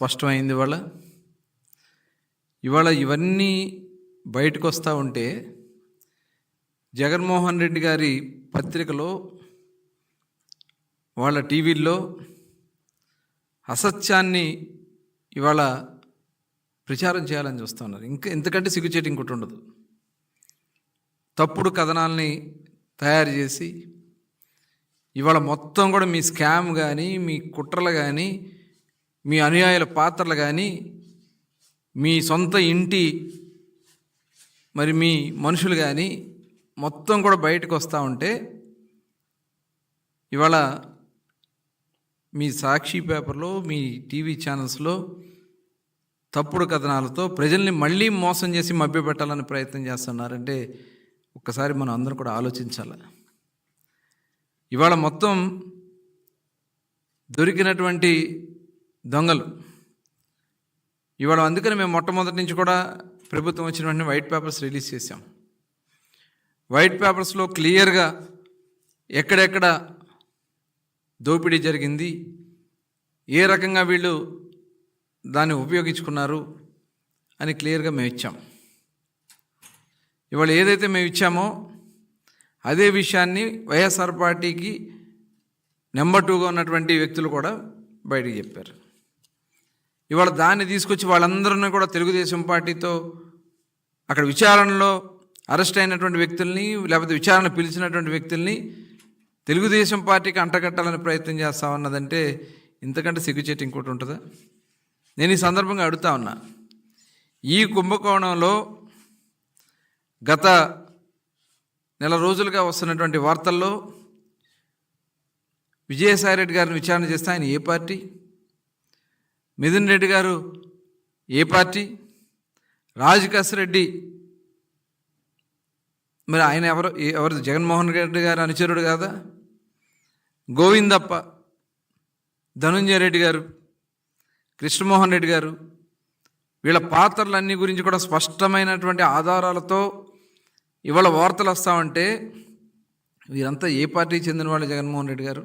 స్పష్టమైంది. ఇవాళ ఇవన్నీ బయటకు వస్తూ ఉంటే జగన్మోహన్ రెడ్డి గారి పత్రికలో, వాళ్ళ టీవీల్లో అసత్యాన్ని ఇవాళ ప్రచారం చేయాలని చూస్తున్నారు. ఇంతకంటే సిగ్గుచేటు ఇంకోటి ఉండదు. తప్పుడు కథనాల్ని తయారు చేసి ఇవాళ మొత్తం కూడా మీ స్కామ్ కానీ, మీ కుట్రలు కానీ, మీ అనుయాయుల పాత్రలు కానీ, మీ సొంత ఇంటి మీ మనుషులు కానీ మొత్తం కూడా బయటకు వస్తూ ఉంటే ఇవాళ మీ సాక్షి పేపర్లో, మీ టీవీ ఛానల్స్లో తప్పుడు కథనాలతో ప్రజల్ని మళ్ళీ మోసం చేసి మభ్యపెట్టాలని ప్రయత్నం చేస్తున్నారంటే ఒక్కసారి మనం అందరం కూడా ఆలోచించాలి. ఇవాళ మొత్తం దొరికినటువంటి దొంగలు ఇవాళ, అందుకని మేము మొట్టమొదటి నుంచి కూడా ప్రభుత్వం వచ్చిన వెంటనే వైట్ పేపర్స్ రిలీజ్ చేశాం. వైట్ పేపర్స్లో క్లియర్గా ఎక్కడెక్కడ దోపిడీ జరిగింది, ఏ రకంగా వీళ్ళు దాన్ని ఉపయోగించుకున్నారు అని క్లియర్గా మేము ఇచ్చాం. ఇవాళ ఏదైతే మేము ఇచ్చామో అదే విషయాన్ని వైఎస్ఆర్ పార్టీకి నెంబర్ 2గా ఉన్నటువంటి వ్యక్తులు కూడా బయటికి చెప్పారు. ఇవాళ దాన్ని తీసుకొచ్చి వాళ్ళందరినీ కూడా తెలుగుదేశం పార్టీతో అక్కడ విచారణలో అరెస్ట్ అయినటువంటి వ్యక్తుల్ని, లేకపోతే విచారణ పిలిచినటువంటి వ్యక్తుల్ని తెలుగుదేశం పార్టీకి అంటగట్టాలని ప్రయత్నం చేస్తామన్నదంటే ఇంతకంటే సిగ్గుచేటు ఇంకోటి ఉంటుందా? నేను ఈ సందర్భంగా అడుగుతా ఉన్నా. ఈ కుంభకోణంలో గత నెల రోజులుగా వస్తున్నటువంటి వార్తల్లో విజయసాయిరెడ్డి గారిని విచారణ చేస్తే ఆయన ఏ పార్టీ, మిథున్ రెడ్డి గారు ఏ పార్టీ, రాజకేశ్ రెడ్డి ఆయన ఎవరు జగన్మోహన్ రెడ్డి గారు అనుచరుడు కాదా? గోవిందప్ప, ధనుంజయ రెడ్డి గారు, కృష్ణమోహన్ రెడ్డి గారు, వీళ్ళ పాత్రలన్నీ గురించి కూడా స్పష్టమైనటువంటి ఆధారాలతో ఇవాళ వార్తలు వస్తామంటే వీరంతా ఏ పార్టీకి చెందిన వాళ్ళు? జగన్మోహన్ రెడ్డి గారు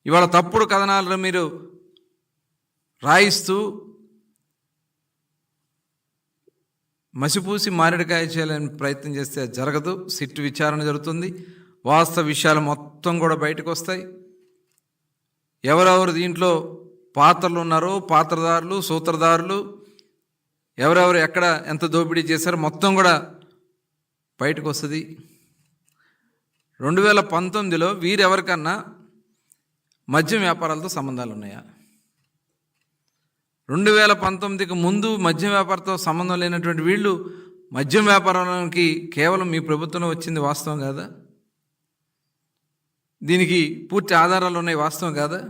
ఇవాళ తప్పుడు కథనాలను మీరు రాయిస్తూ మసిపూసి మారేడుకాయ చేయాలని ప్రయత్నం చేస్తే జరగదు. సిట్ విచారణ జరుగుతుంది, వాస్తవ విషయాలు మొత్తం కూడా బయటకు వస్తాయి. ఎవరెవరు దీంట్లో పాత్రలు ఉన్నారో, పాత్రదారులు, సూత్రధారులు, ఎవరెవరు ఎక్కడ ఎంత దోపిడీ చేశారో మొత్తం కూడా బయటకు వస్తుంది. 2019లో వీరెవరికన్నా మద్యం వ్యాపారాలతో సంబంధాలు ఉన్నాయా? 2019కి ముందు మద్యం వ్యాపారంతో సంబంధం లేనటువంటి వీళ్ళు మద్యం వ్యాపారానికి కేవలం మీ ప్రభుత్వంలో వచ్చింది వాస్తవం కాదా? దీనికి పూర్తి ఆధారాలు ఉన్నాయి, వాస్తవం కాదా?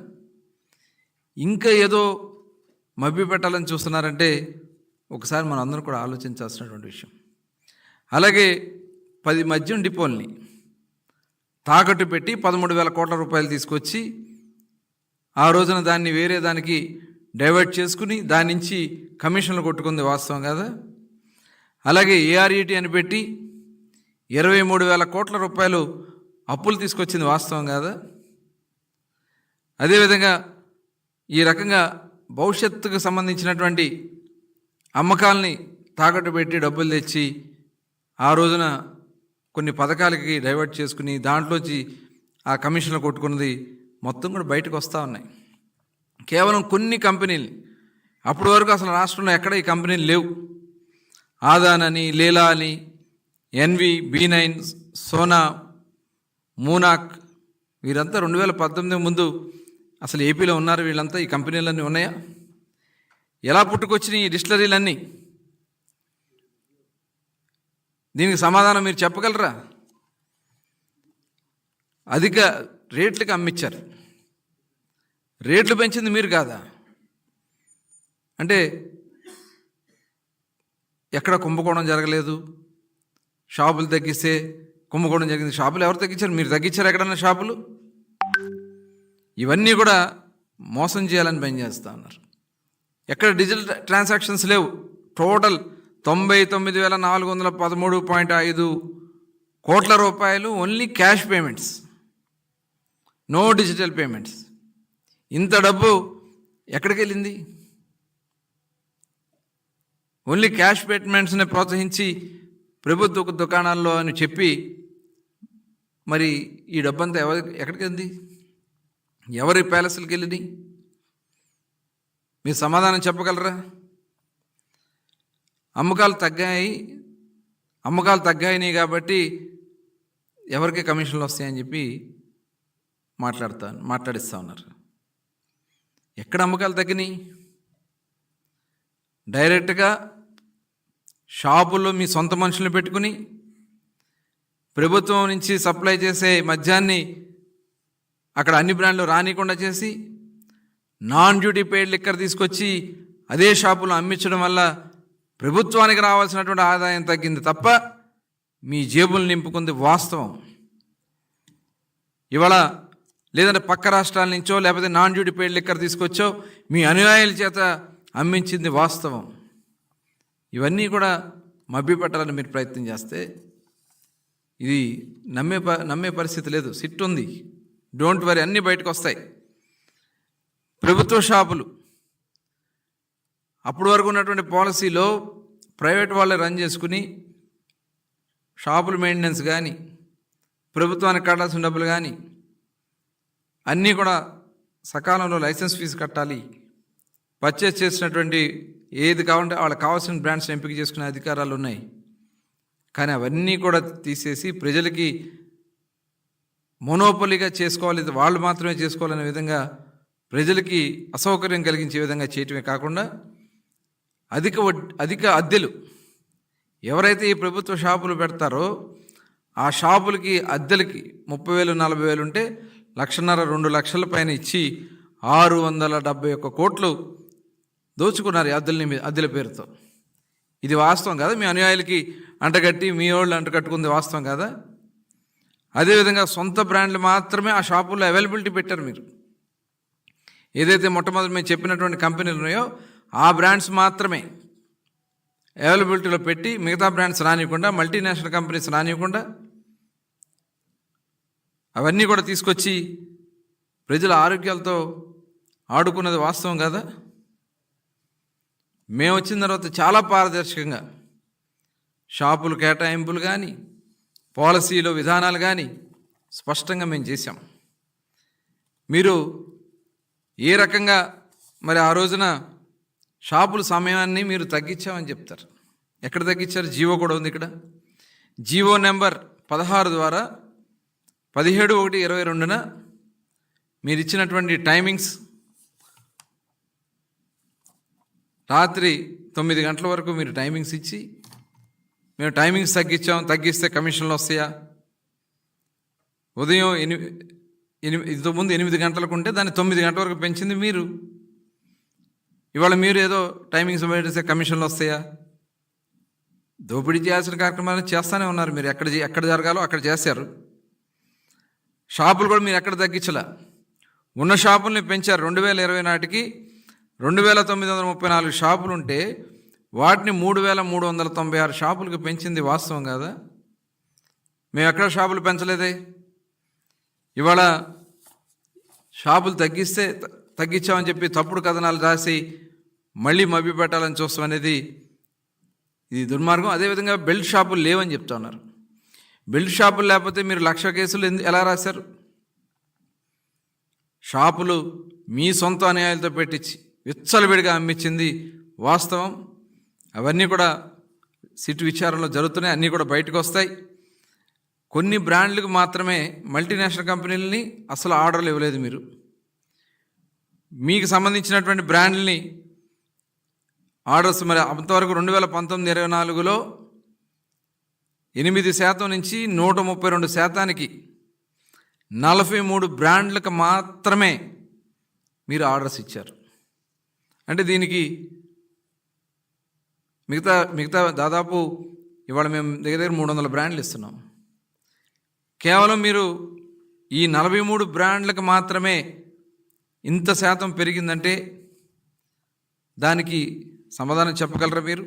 ఇంకా ఏదో మభ్యపెట్టాలని చూస్తున్నారంటే ఒకసారి మనం అందరం కూడా ఆలోచించాల్సినటువంటి విషయం. అలాగే 10 మద్యం డిపోల్ని తాకట్టు పెట్టి 13,000 కోట్ల రూపాయలు తీసుకొచ్చి ఆ రోజున దాన్ని వేరే దానికి డైవర్ట్ చేసుకుని దాని నుంచి కమిషన్లు కొట్టుకుంది వాస్తవం కాదా? అలాగే ఏఆర్ఈటీ అని పెట్టి 23,000 కోట్ల రూపాయలు అప్పులు తీసుకొచ్చింది వాస్తవం కాదా? అదేవిధంగా ఈ రకంగా భవిష్యత్తుకు సంబంధించినటువంటి అమ్మకాలని తాకట్టు పెట్టి డబ్బులు తెచ్చి ఆ రోజున కొన్ని పథకాలకి డైవర్ట్ చేసుకుని దాంట్లోంచి ఆ కమిషన్లు కొట్టుకున్నది మొత్తం కూడా బయటకు వస్తూ ఉన్నాయి. కేవలం కొన్ని కంపెనీలు, అప్పటి వరకు అసలు రాష్ట్రంలో ఎక్కడ ఈ కంపెనీలు లేవు. ఆదాన్ అని, లీలా అని, ఎన్వి, B9, సోనా, మూనాక్, వీరంతా 2018 ముందు అసలు ఏపీలో ఉన్నారు. వీళ్ళంతా ఈ కంపెనీలన్నీ ఉన్నాయా? ఎలా పుట్టుకొచ్చినాయి ఈ డిస్టిలరీలన్నీ? దీనికి సమాధానం మీరు చెప్పగలరా? అధిక రేట్లకి అమ్మిచ్చారు. రేట్లు పెంచింది మీరు కాదా? అంటే ఎక్కడ కుంభకోణం జరగలేదు, షాపులు తగ్గిస్తే కుంభకోణం జరిగింది. షాపులు ఎవరు తగ్గించారు? మీరు తగ్గించారు ఎక్కడన్నా షాపులు? ఇవన్నీ కూడా మోసం చేయాలని పనిచేస్తూ ఉన్నారు. ఎక్కడ డిజిటల్ ట్రాన్సాక్షన్స్ లేవు. టోటల్ 99,413.5 కోట్ల రూపాయలు only cash payments, no digital payments. ఇంత డబ్బు ఎక్కడికి వెళ్ళింది? ఓన్లీ క్యాష్ పేమెంట్స్ని ప్రోత్సహించి ప్రభుత్వ దుకాణాల్లో అని చెప్పి మరి ఈ డబ్బంతా ఎక్కడికి వెళ్ళింది? ఎవరి ప్యాలెస్లకు వెళ్ళింది? మీరు సమాధానం చెప్పగలరా? అమ్మకాలు తగ్గాయినాయి కాబట్టి ఎవరికి కమిషన్లు వస్తాయని చెప్పి మాట్లాడిస్తూ ఉన్నారు. ఎక్కడ అమ్మకాలు తగ్గినాయి? డైరెక్ట్గా షాపుల్లో మీ సొంత మనుషులను పెట్టుకుని ప్రభుత్వం నుంచి సప్లై చేసే మద్యాన్ని అక్కడ అన్ని బ్రాండ్లు రానికుండా చేసి నాన్ డ్యూటీ పెయిడ్ లిక్కర్ తీసుకొచ్చి అదే షాపులో అమ్మించడం వల్ల ప్రభుత్వానికి రావాల్సినటువంటి ఆదాయం తగ్గింది తప్ప మీ జేబులు నింపుకుంది వాస్తవం. ఇవాళ లేదంటే పక్క రాష్ట్రాల నుంచో లేకపోతే నాన్ డ్యూటీ పెయిడ్ లిక్కర్ తీసుకొచ్చో మీ అనుయాయుల చేత అమ్మించింది వాస్తవం. ఇవన్నీ కూడా మభ్యపెట్టాలని మీరు ప్రయత్నం చేస్తే ఇది నమ్మే పరిస్థితి లేదు. సిట్ ఉంది, డోంట్ వరీ, అన్నీ బయటకు వస్తాయి. ప్రభుత్వ షాపులు అప్పటి వరకు ఉన్నటువంటి పాలసీలో ప్రైవేట్ వాళ్ళే రన్ చేసుకుని షాపుల మెయింటెనెన్స్ కానీ ప్రభుత్వానికి కట్టాల్సిన డబ్బులు కానీ అన్నీ కూడా సకాలంలో లైసెన్స్ ఫీజు కట్టాలి. పర్చేస్ చేసినటువంటి ఏది కావాలంటే వాళ్ళకి కావాల్సిన బ్రాండ్స్ ఎంపిక చేసుకునే అధికారాలు ఉన్నాయి. కానీ అవన్నీ కూడా తీసేసి ప్రజలకి మొనోపొలిగా చేసుకోవాలి, వాళ్ళు మాత్రమే చేసుకోవాలనే విధంగా ప్రజలకి అసౌకర్యం కలిగించే విధంగా చేయటమే కాకుండా అధిక అద్దెలు ఎవరైతే ఈ ప్రభుత్వ షాపులు పెడతారో ఆ షాపులకి అద్దెలకి 30,000 40,000 ఉంటే 1,50,000 2 లక్షల పైన ఇచ్చి 671 కోట్లు దోచుకున్నారు అద్దెల పేరుతో. ఇది వాస్తవం కదా? మీ అనుయాయులకి అంటగట్టి మీ వాళ్ళు అంటగట్టుకుంది వాస్తవం కదా? అదేవిధంగా సొంత బ్రాండ్లు మాత్రమే ఆ షాపుల్లో అవైలబిలిటీ పెట్టారు. మీరు ఏదైతే మొట్టమొదటి మేము చెప్పినటువంటి కంపెనీలు ఉన్నాయో ఆ బ్రాండ్స్ మాత్రమే అవైలబిలిటీలో పెట్టి మిగతా బ్రాండ్స్ రానివ్వకుండా, మల్టీనేషనల్ కంపెనీస్ రానివ్వకుండా అవన్నీ కూడా తీసుకొచ్చి ప్రజల ఆరోగ్యాలతో ఆడుకున్నది వాస్తవం కదా? మేము వచ్చిన తర్వాత చాలా పారదర్శకంగా షాపులు కేటాయింపులు కానీ పాలసీలో విధానాలు కానీ స్పష్టంగా మేము చేశాం. మీరు ఏ రకంగా మరి ఆ రోజున షాపుల సమయాన్ని మీరు తగ్గించామని చెప్తారు. ఎక్కడ తగ్గించారు? జీవో కూడా ఉంది ఇక్కడ. జీవో నెంబర్ 16 ద్వారా 17/1/22 మీరు ఇచ్చినటువంటి టైమింగ్స్ రాత్రి 9 గంటల వరకు మీరు టైమింగ్స్ ఇచ్చి మేము టైమింగ్స్ తగ్గిస్తే కమిషన్లు వస్తాయా? ఉదయం ఇంతకుముందు 8 గంటలకు ఉంటే దాన్ని 9 గంటల వరకు పెంచింది మీరు. ఇవాళ మీరు ఏదో టైమింగ్స్ పెడితే కమిషన్లు వస్తాయా? దోపిడీ చేయాల్సిన కార్యక్రమాలు చేస్తూనే ఉన్నారు. మీరు ఎక్కడ జరగాలో అక్కడ చేశారు. షాపులు కూడా మీరు ఎక్కడ తగ్గించలా, ఉన్న షాపుల్ని పెంచారు. 2020 నాటికి 2,934 షాపులు ఉంటే వాటిని 3,396 షాపులకు పెంచింది వాస్తవం కాదా? మేము ఎక్కడ షాపులు పెంచలేదే. ఇవాళ షాపులు తగ్గించామని చెప్పి తప్పుడు కథనాలు రాసి మళ్ళీ మభ్యపెట్టాలని చూస్తాం అనేది ఇది దుర్మార్గం. అదేవిధంగా బెల్ట్ షాపులు లేవని చెప్తా ఉన్నారు. బెల్ట్ షాపులు లేకపోతే మీరు 1,00,000 కేసులు ఎలా రాశారు? షాపులు మీ సొంత అనుయాయులతో పెట్టించి విచ్చలవిడిగా అమ్మించింది వాస్తవం. అవన్నీ కూడా సిట్ విచారణలో జరుగుతున్నాయి, అన్నీ కూడా బయటకు వస్తాయి. కొన్ని బ్రాండ్లకు మాత్రమే మల్టీనేషనల్ కంపెనీలని అసలు ఆర్డర్లు ఇవ్వలేదు. మీరు మీకు సంబంధించినటువంటి బ్రాండ్లని ఆర్డర్స్ మరి అంతవరకు 2019-24లో 8% నుంచి 132%కి 43 బ్రాండ్లకు మాత్రమే మీరు ఆర్డర్స్ ఇచ్చారు. అంటే దీనికి మిగతా దాదాపు ఇవాళ మేము దగ్గర 300 బ్రాండ్లు ఇస్తున్నాం. కేవలం మీరు ఈ 43 బ్రాండ్లకు మాత్రమే ఇంత శాతం పెరిగిందంటే దానికి సమాధానం చెప్పగలరా మీరు?